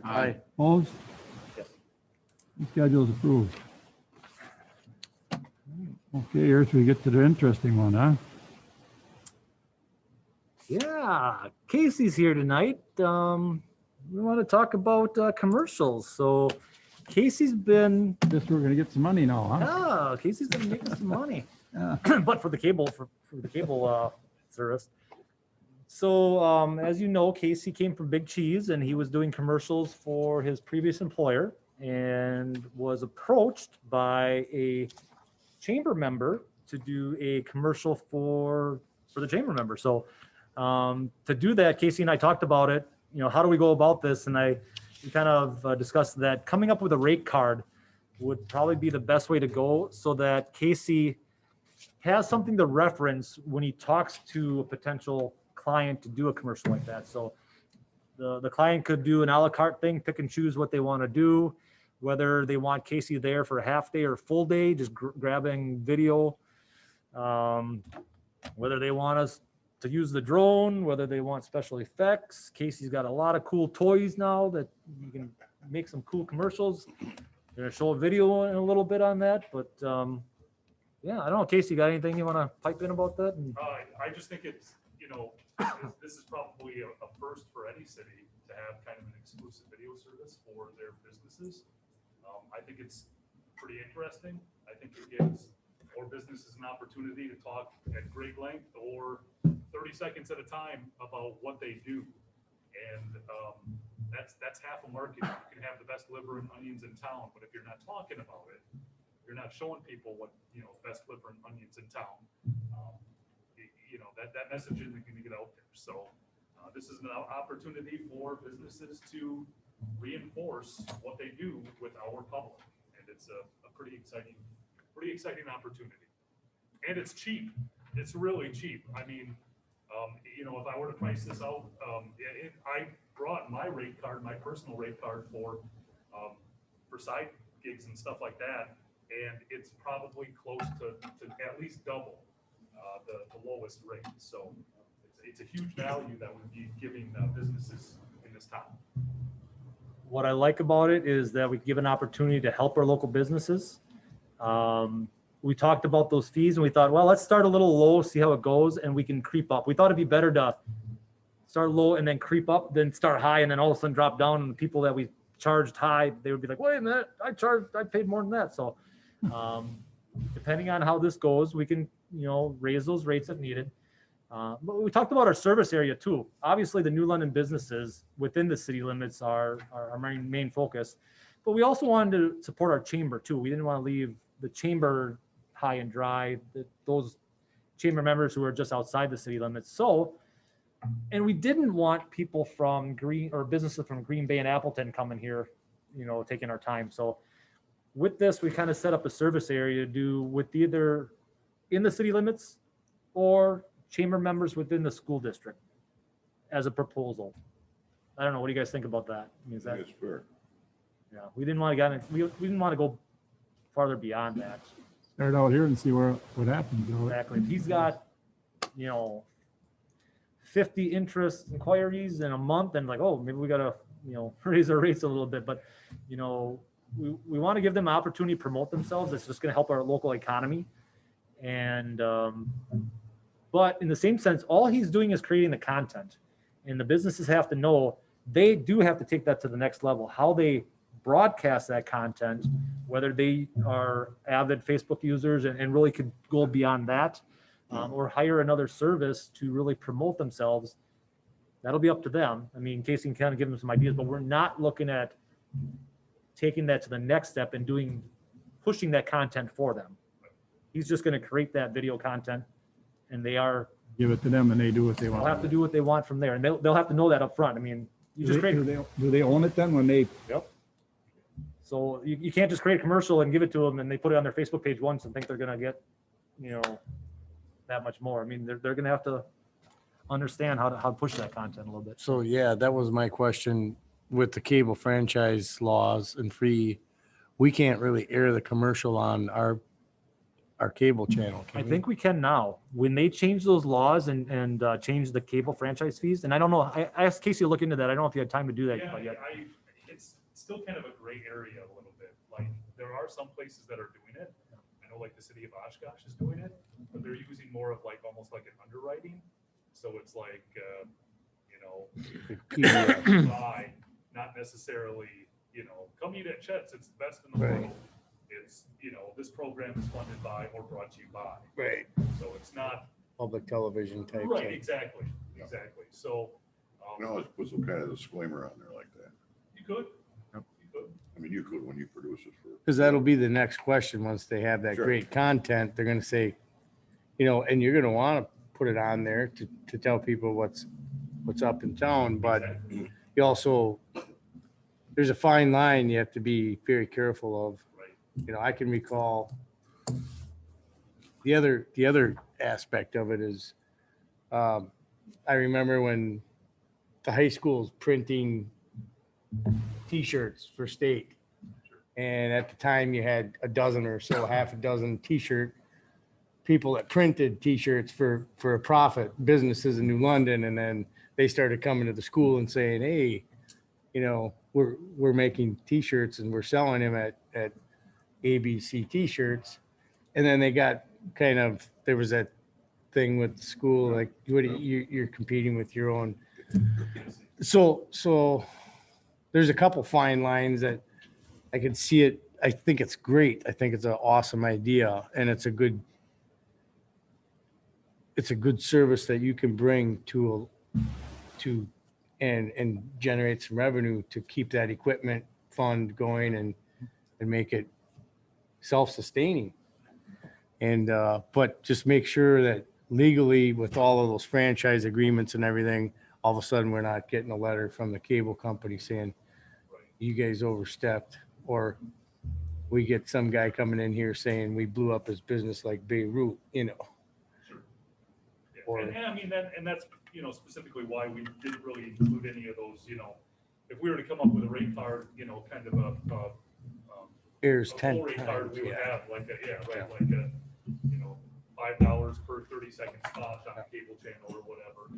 Aye. Opposed? Yes. The schedule is approved. Okay, here's we get to the interesting one, huh? Yeah, Casey's here tonight. We want to talk about commercials. So Casey's been, Guess we're gonna get some money now, huh? Casey's been making some money, Yeah. but for the cable, for the cable service. So as you know, Casey came from Big Cheese and he was doing commercials for his previous employer and was approached by a chamber member to do a commercial for the chamber member. So to do that, Casey and I talked about it. You know, how do we go about this? And we kind of discussed that coming up with a rate card would probably be the best way to go, so that Casey has something to reference when he talks to a potential client to do a commercial like that. So the client could do an a la carte thing, pick and choose what they want to do, whether they want Casey there for a half day or full day, just grabbing video, whether they want us to use the drone, whether they want special effects. Casey's got a lot of cool toys now that you can make some cool commercials. Gonna show a video in a little bit on that, but yeah, I don't know, Casey, got anything you want to pipe in about that? And I just think it's, this is probably a first for any city to have kind of an exclusive video service for their businesses. I think it's pretty interesting. I think it gives more businesses an opportunity to talk at great length or 30 seconds at a time about what they do. And that's half a market. You can have the best liver and onions in town, but if you're not talking about it, you're not showing people what, best liver and onions in town. That message isn't going to get out there. So this is an opportunity for businesses to reinforce what they do with our public. And it's a pretty exciting opportunity. And it's cheap. It's really cheap. I mean, if I were to price this out, I brought my rate card, my personal rate card for side gigs and stuff like that. And it's probably close to at least double the lowest rate. So it's a huge value that would be giving businesses in this town. what I like about it is that we give an opportunity to help our local businesses. We talked about those fees and we thought, well, let's start a little low, see how it goes, and we can creep up. We thought it'd be better to start low and then creep up, then start high and then all of a sudden drop down. And the people that we charged high, they would be like, wait a minute, I paid more than that. So depending on how this goes, we can, raise those rates if needed. But we talked about our service area too. Obviously, the New London businesses within the city limits are our main focus, but we also wanted to support our chamber too. We didn't want to leave the chamber high and dry, those chamber members who are just outside the city limits. So, and we didn't want people from businesses from Green Bay and Appleton coming here, taking our time. So with this, we kind of set up a service area to do with either in the city limits or chamber members within the school district as a proposal. I don't know. What do you guys think about that? I mean, is that, That's fair. yeah, we didn't want to go farther beyond that. Start out here and see what happens. Exactly. If he's got, 50 interest inquiries in a month and like, oh, maybe we got to, raise our rates a little bit, but, we want to give them an opportunity to promote themselves. It's just going to help our local economy. And, but in the same sense, all he's doing is creating the content. And the businesses have to know they do have to take that to the next level. How they broadcast that content, whether they are avid Facebook users and really could go beyond that, or hire another service to really promote themselves, that'll be up to them. I mean, Casey can kind of give them some ideas, but we're not looking at taking that to the next step and pushing that content for them. He's just going to create that video content, and Give it to them and they do what they they'll want. have to do what they want from there, and they'll have to know that up front. I mean, you just create. Do they own it then when they? Yep. So you can't just create a commercial and give it to them and they put it on their Facebook page once and think they're going to get, that much more. I mean, they're going to have to understand how to push that content a little bit. So yeah, that was my question with the cable franchise laws and free. We can't really air the commercial on our cable channel. I Can we? think we can now. When they change those laws and change the cable franchise fees, and I don't know, I asked Casey to look into that. I don't know if you had time to do that Yeah, yet. it's still kind of a gray area a little bit. Like, there are some places that are doing it. I know like the city of Oshkosh is doing it, but they're using more of like, almost like an underwriting. So it's like, PDF. buy, not necessarily, come eat at Chet's, it's the best in the Right. world. It's, this program is funded by or brought to you by. Right. So it's not, Public television type right, thing. exactly. So, No, let's put some kind of disclaimer on there like that. you could. Yep. You could. I mean, you could when you produce it for. Because that'll be the next question. Once they have that Sure. great content, they're gonna say, and you're gonna want to put it on there to tell people what's up in town, but Exactly. you also, there's a fine line you have to be very careful of. Right. I can recall the other aspect of it is, I remember when the high school's printing T-shirts for state. And at the time you had a dozen or so, half a dozen T-shirt people that printed T-shirts for a profit, businesses in New London. And then they started coming to the school and saying, hey, we're making T-shirts and we're selling them at ABC T-shirts. And then they got there was that thing with the school, like you're competing with your own. So there's a couple fine lines that I can see it. I think it's great. I think it's an awesome idea, and it's a good service that you can bring to and generate some revenue to keep that equipment fund going and make it self-sustaining. And but just make sure that legally with all of those franchise agreements and everything, all of a sudden we're not getting a letter from the cable company saying you guys overstepped, or we get some guy coming in here saying we blew up his business like Beirut, Sure. Yeah. Or- And I mean, that's, specifically why we didn't really include any of those, if we were to come up with a rate card, kind of a airs a 10 full rate card, we would times. have like $5 per 30-second spot on a cable channel or whatever.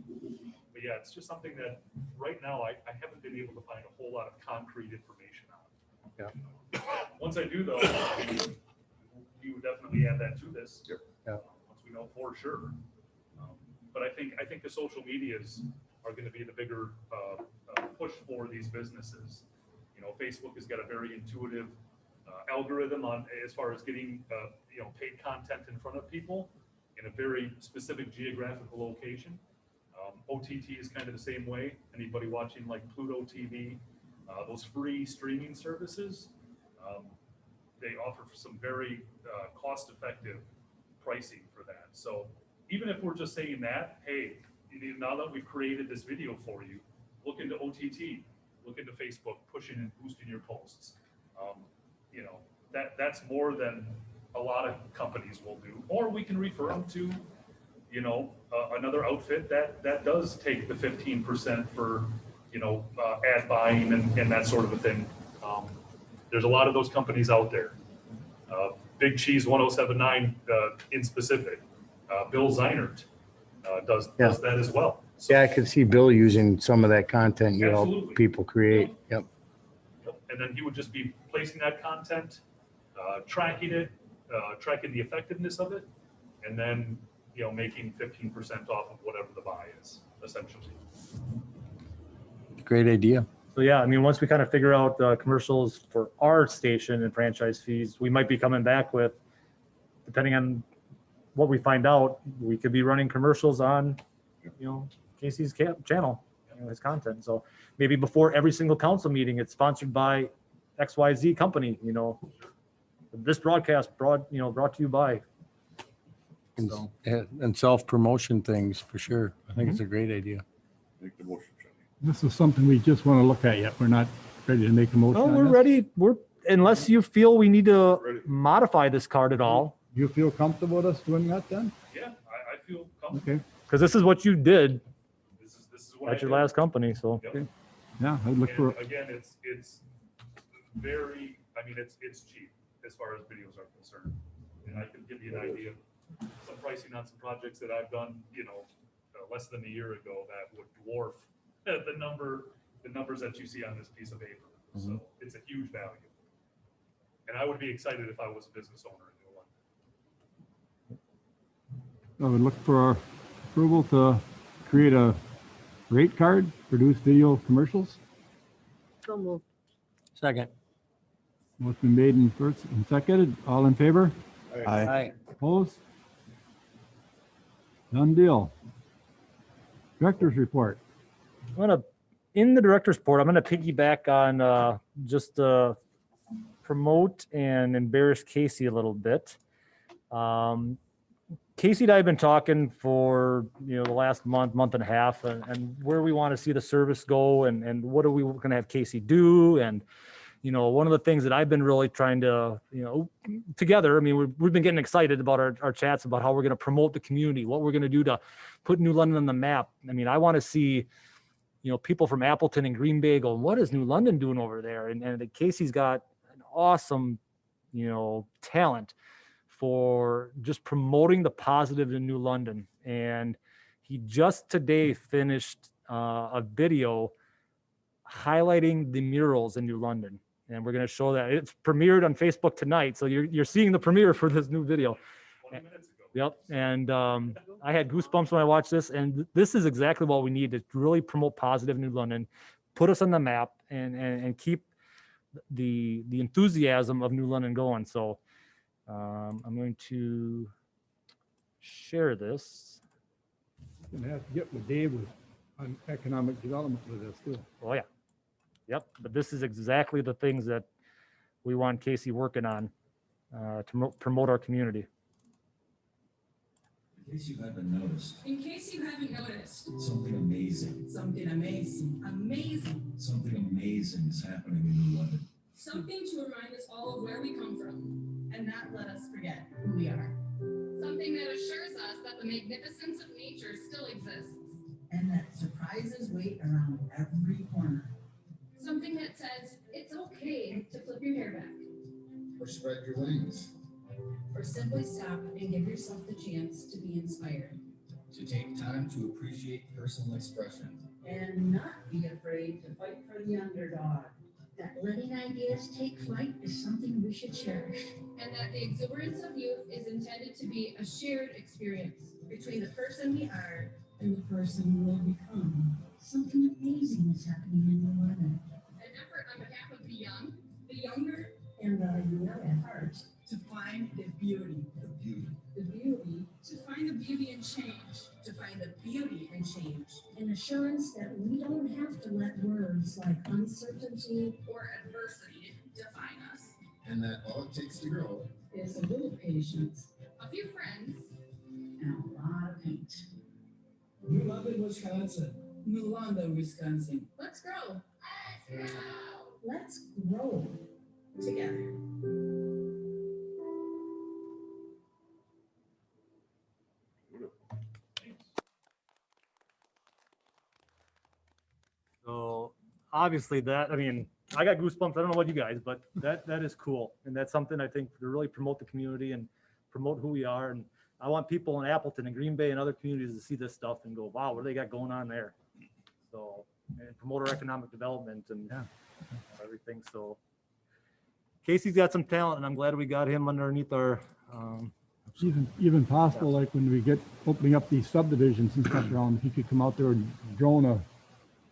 But yeah, it's just something that right now I haven't been able to find a whole lot of concrete information on. Yeah. Once I do though, you would definitely add that to this. Yep. Yeah. Once we know for sure. But I think the social medias are going to be the bigger push for these businesses. Facebook has got a very intuitive algorithm on as far as getting paid content in front of people in a very specific geographical location. OTT is kind of the same way. Anybody watching like Pluto TV, those free streaming services, they offer some very cost-effective pricing for that. So even if we're just saying that, hey, now that we've created this video for you, look into OTT, look into Facebook, pushing and boosting your posts. That's more than a lot of companies will do. Or we can refer them to, another outfit that does take the 15% for, ad buying and that sort of a thing. There's a lot of those companies out there. Big Cheese 1079 in specific. Bill Zeinert does that as well. So, Yeah, I could see Bill using some of that content you help Absolutely. people create. Yep. and then he would just be placing that content, tracking it, tracking the effectiveness of it, and then, making 15% off of whatever the buy is, essentially. Great idea. So yeah, I mean, once we kind of figure out the commercials for our station and franchise fees, we might be coming back with, depending on what we find out, we could be running commercials on, Casey's channel, his content. So maybe before every single council meeting, it's sponsored by XYZ company, this broadcast brought to you by. And, So. and self-promotion things for sure. I think it's a great idea. Make the motion, Johnny. This is something we just want to look at yet. We're not ready to make a motion No, on we're this. ready. Unless you feel we need to Ready. modify this card at all, You feel comfortable with us doing that then? Yeah, I feel comfortable. Okay, because this is what you did This is what I at your did. last company. So Yep. yeah, I'd look for, And again, it's very, it's cheap as far as videos are concerned. And I can give you an idea of some pricing on some projects that I've done, less than a year ago that would dwarf the numbers that you see on this piece of paper. So it's a huge value. And I would be excited if I was a business owner in New London. I would look for our approval to create a rate card, produce video commercials. So moved. Second. Motion made and first and seconded. All in favor? Aye. Opposed? Done deal. Director's report. in the director's report, I'm gonna piggyback on just promote and embarrass Casey a little bit. Casey and I have been talking for the last month and a half, and where we want to see the service go, and what are we going to have Casey do, and one of the things that I've been really trying to together. I mean, we've been getting excited about our chats about how we're going to promote the community, what we're going to do to put New London on the map. I mean, I want to see people from Appleton and Green Bay going, what is New London doing over there? And Casey's got an awesome talent for just promoting the positive in New London. And he just today finished a video highlighting the murals in New London. And we're going to show that. It's premiered on Facebook tonight. So you're seeing the premiere for this new video. 20 minutes ago. Yep. And I had goosebumps when I watched this. And this is exactly what we need to really promote positive New London, put us on the map, and keep the enthusiasm of New London going. So I'm going to share this. Gonna have to get with Dave on economic development with this too. Oh yeah. Yep. But this is exactly the things that we want Casey working on to promote our community. In case you haven't noticed. In case you haven't noticed. Something amazing. Something amazing. Amazing. Something amazing is happening in New London. Something to remind us all of where we come from. And not let us forget who we are. Something that assures us that the magnificence of nature still exists. And that surprises wait around every corner. Something that says it's okay to flip your hair back. Or spread your wings. Or simply stop and give yourself the chance to be inspired. To take time to appreciate personal expression. And not be afraid to fight for the underdog. That letting ideas take flight is something we should cherish. And that the exuberance of youth is intended to be a shared experience. Between the person we are and the person we will become. Something amazing is happening in New London. An effort on behalf of the young, the younger, And the young at heart. to find the beauty. The beauty. The beauty. To find the beauty in change. To find the beauty in change. An assurance that we don't have to let words like uncertainty Or adversity define us. And that all it takes to grow. Is a little patience A few friends. and a lot of paint. New London, Wisconsin. New London, Wisconsin. Let's grow. let's grow. Together. So obviously that, I mean, I got goosebumps. I don't know about you guys, but that is cool. And that's something I think to really promote the community and promote who we are. And I want people in Appleton and Green Bay and other communities to see this stuff and go, wow, what do they got going on there? So, and promote our economic development and everything. So Casey's got some talent, and I'm glad we got him underneath our Even possible, like when we get opening up these subdivisions and stuff around, if you could come out there and drone a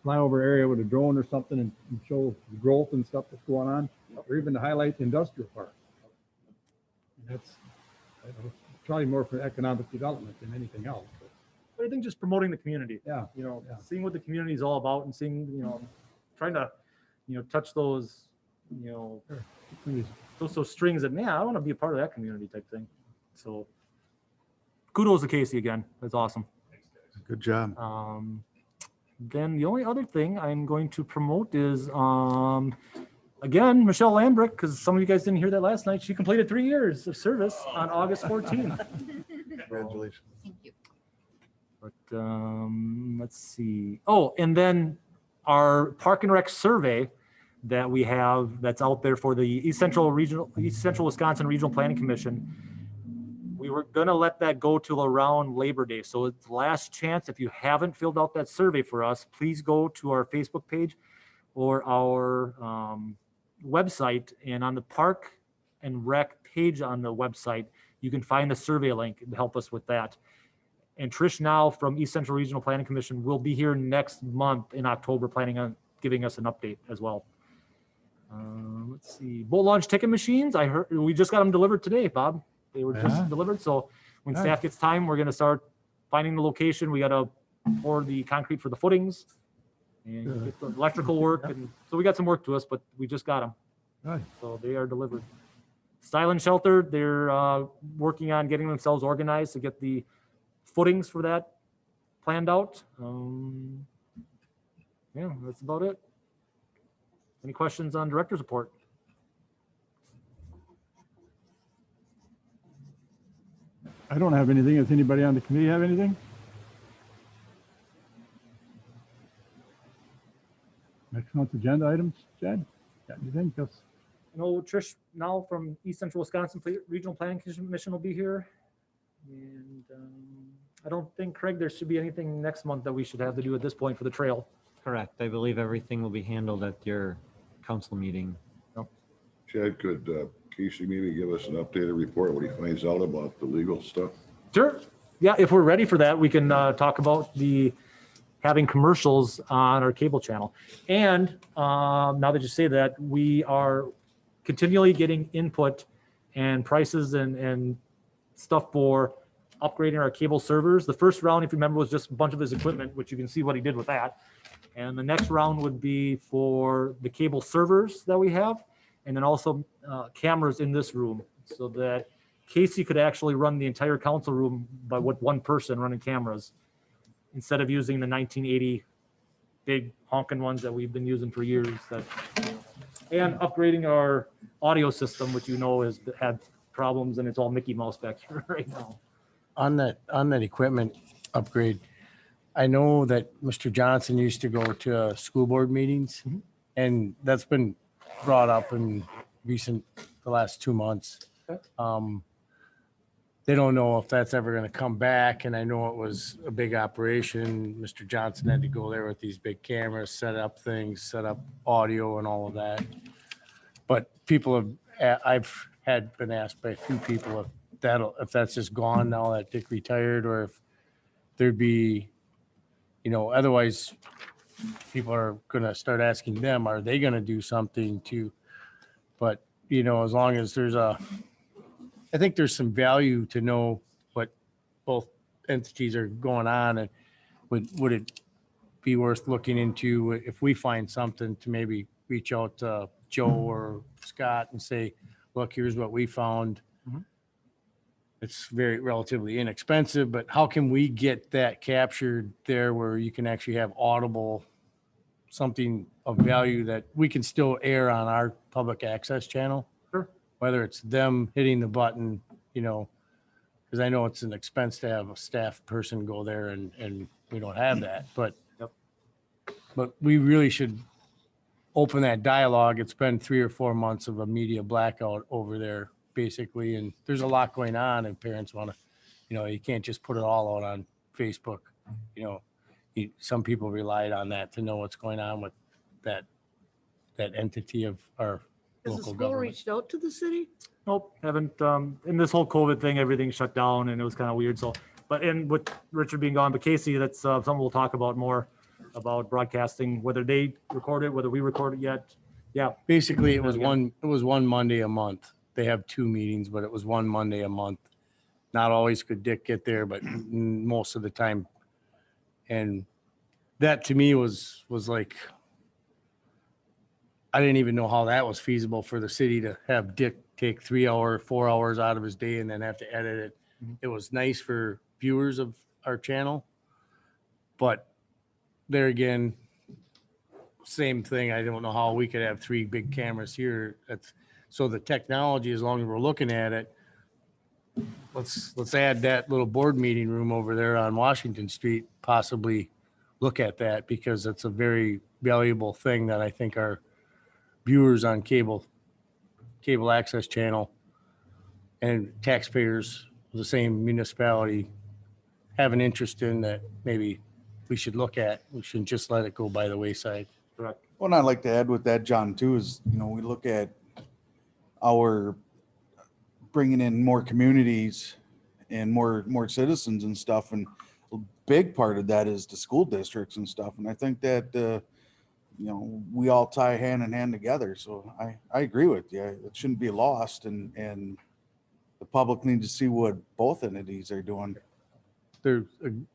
flyover area with a drone or something and show the growth and stuff that's going on, or even to highlight the industrial park. And that's, I don't know, probably more for economic development than anything else. But I think just promoting the community, Yeah, yeah. Seeing what the community is all about and seeing, trying to, touch those, those strings that, man, I want to be a part of that community type thing. So kudos to Casey again. That's awesome. Good job. Then the only other thing I'm going to promote is, again, Michelle Lambrick, because some of you guys didn't hear that last night. She completed 3 years of service on August 14th. Congratulations. Thank you. But let's see. Oh, and then our Park and Rec survey that we have that's out there for the East Central Wisconsin Regional Planning Commission. We were gonna let that go till around Labor Day. So it's the last chance. If you haven't filled out that survey for us, please go to our Facebook page or our website, and on the Park and Rec page on the website, you can find the survey link and help us with that. And Trish now from East Central Regional Planning Commission will be here next month in October, planning on giving us an update as well. Let's see, boat launch ticket machines. I heard we just got them delivered today, Bob. They were just delivered. So when staff gets time, we're going to start finding the location. We got to pour the concrete for the footings and get the electrical work. And so we got some work to us, but we just got them. Right. So they are delivered. Style and Shelter, they're working on getting themselves organized to get the footings for that planned out. Yeah, that's about it. Any questions on director's report? I don't have anything. Does anybody on the committee have anything? Next month's agenda items, Chad? Got anything? Just I know Trish now from East Central Wisconsin Regional Planning Commission will be here. And I don't think, Craig, there should be anything next month that we should have to do at this point for the trail. Correct. I believe everything will be handled at your council meeting. Chad, could Casey maybe give us an updated report, what he finds out about the legal stuff? Sure. Yeah, if we're ready for that, we can talk about having commercials on our cable channel. And now that you say that, we are continually getting input and prices and stuff for upgrading our cable servers. The first round, if you remember, was just a bunch of his equipment, which you can see what he did with that. And the next round would be for the cable servers that we have, and then also cameras in this room, so that Casey could actually run the entire council room with one person running cameras, instead of using the 1980 big honking ones that we've been using for years. And upgrading our audio system, which has had problems, and it's all Mickey Mouse back here right now. On that equipment upgrade, I know that Mr. Johnson used to go to school board meetings, and that's been brought up in the last 2 months. Okay. They don't know if that's ever going to come back, and I know it was a big operation. Mr. Johnson had to go there with these big cameras, set up things, set up audio and all of that. But I've been asked by a few people if that's just gone now that Dick retired, or if there'd be, otherwise people are going to start asking them, are they going to do something to, but as long as I think there's some value to know what both entities are going on, and would it be worth looking into if we find something to maybe reach out to Joe or Scott and say, look, here's what we found. It's relatively inexpensive, but how can we get that captured there where you can actually have audible, something of value that we can still air on our public access channel? Sure. Whether it's them hitting the button, because I know it's an expense to have a staff person go there, and we don't have that, but we really should open that dialogue. It's been 3 or 4 months of a media blackout over there, basically, and there's a lot going on, and parents want to, you can't just put it all out on Facebook. Some people relied on that to know what's going on with that entity of our Has the local school government. reached out to the city? Nope, haven't, in this whole COVID thing, everything shut down and it was kind of weird. So, but and with Richard being gone, but Casey, that's something we'll talk about more about broadcasting, whether they record it, whether we record it yet. Yeah, Basically, it was Again. one Monday a month. They have 2 meetings, but it was one Monday a month. Not always could Dick get there, but most of the time. And that to me was like, I didn't even know how that was feasible for the city to have Dick take 3 hour, 4 hours out of his day and then have to edit it. Mhm. It was nice for viewers of our channel. But there again, same thing. I don't know how we could have 3 big cameras here. So the technology, as long as we're looking at it, let's add that little board meeting room over there on Washington Street, possibly look at that, because it's a very valuable thing that I think our viewers on cable access channel and taxpayers of the same municipality have an interest in, that maybe we should look at. We shouldn't just let it go by the wayside. correct. Well, and I'd like to add with that, John, too, is, we look at our bringing in more communities and more citizens and stuff. And a big part of that is the school districts and stuff. And I think that, we all tie hand in hand together. So I agree with you. It shouldn't be lost, and the public needs to see what both entities are doing. The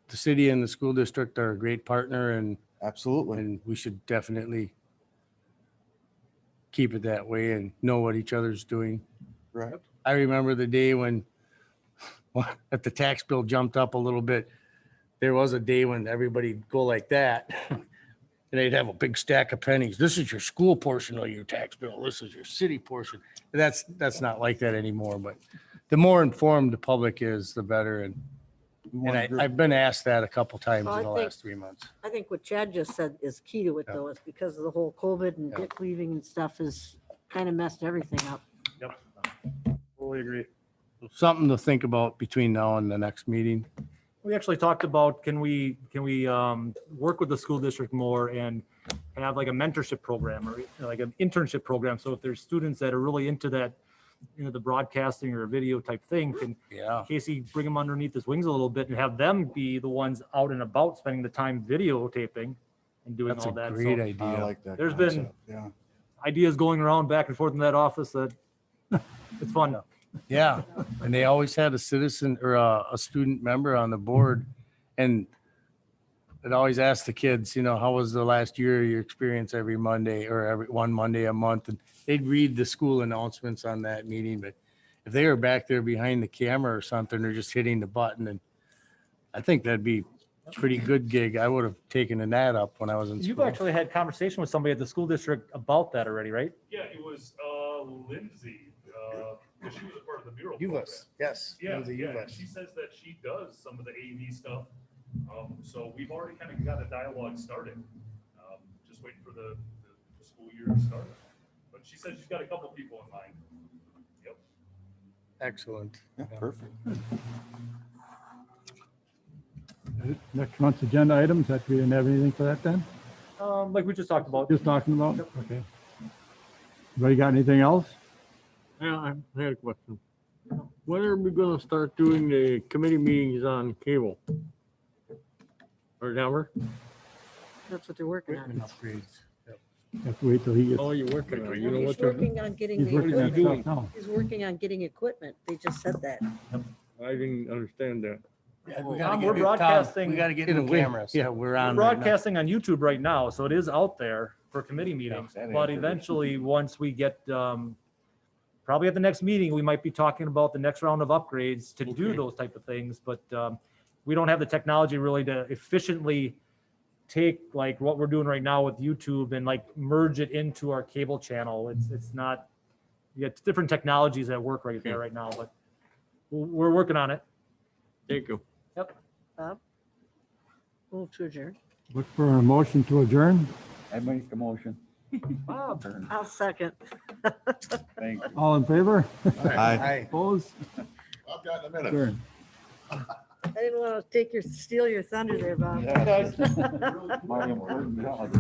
city and the school district are a great partner, and Absolutely. we should definitely keep it that way and know what each other's doing. Right. I remember the day when if the tax bill jumped up a little bit, there was a day when everybody'd go like that and they'd have a big stack of pennies. This is your school portion of your tax bill. This is your city portion. That's not like that anymore, but the more informed the public is, the better. And I've been asked that a couple times Well, in the I think- last 3 months. I think what Chad just said is key to it, Yeah. though, is because of the whole COVID and Yeah. Dick leaving and stuff is kind of messed everything up. Yep. Totally agree. Something to think about between now and the next meeting. We actually talked about, can we work with the school district more and have like a mentorship program or like an internship program? So if there's students that are really into that, the broadcasting or video type thing, can Yeah. Casey bring them underneath his wings a little bit and have them be the ones out and about, spending the time videotaping and doing That's all a that. great So I idea. like that. There's been- concept. Yeah. ideas going around back and forth in that office that it's fun. Yeah, and they always had a citizen or a student member on the board, and it always asked the kids, how was the last year of your experience every Monday or every one Monday a month, and they'd read the school announcements on that meeting. But if they were back there behind the camera or something, they're just hitting the button, and I think that'd be a pretty good gig. I would have taken that up when I was in You've school. actually had conversation with somebody at the school district about that already, right? Yeah, it was Lindsay, 'cause she was a part of the mural. UVS, yes. Yeah, Lindsay yeah. UVS. She says that she does some of the AV stuff. So we've already kind of got a dialogue started. Just waiting for the school year to start. But she said she's got a couple people in mind. Yep. Excellent. Yeah, perfect. Next month's agenda items, that we didn't have anything for that then? Like we just talked about. Just talking about? Okay. Anybody got anything else? Yeah, I had a question. When are we gonna start doing the committee meetings on cable? Or never? That's what they're working on. Upgrades. Have to wait till he gets, Oh, you're working on it. You know He's what they're, working on getting he's the working on equipment. stuff now. He's working on getting equipment. They just said that. I didn't understand that. We're broadcasting. We gotta get new cameras. Yeah, we're We're on. right now. broadcasting on YouTube right now, so it is out there for committee meetings. that But answers it. eventually, once we get, probably at the next meeting, we might be talking about the next round of upgrades to do Okay. those type of things. But we don't have the technology really to efficiently take like what we're doing right now with YouTube and like merge it into our cable channel. It's not, you got different technologies that work right there right now, but we're working on it. Thank you. Move to adjourn. Look for a motion to adjourn. I make the motion. Bob. I'll second. Thank you. All in favor? Aye. Opposed? I've got in a minute. Adjourn. I didn't want to steal your thunder there, Bob. Yeah. My important job.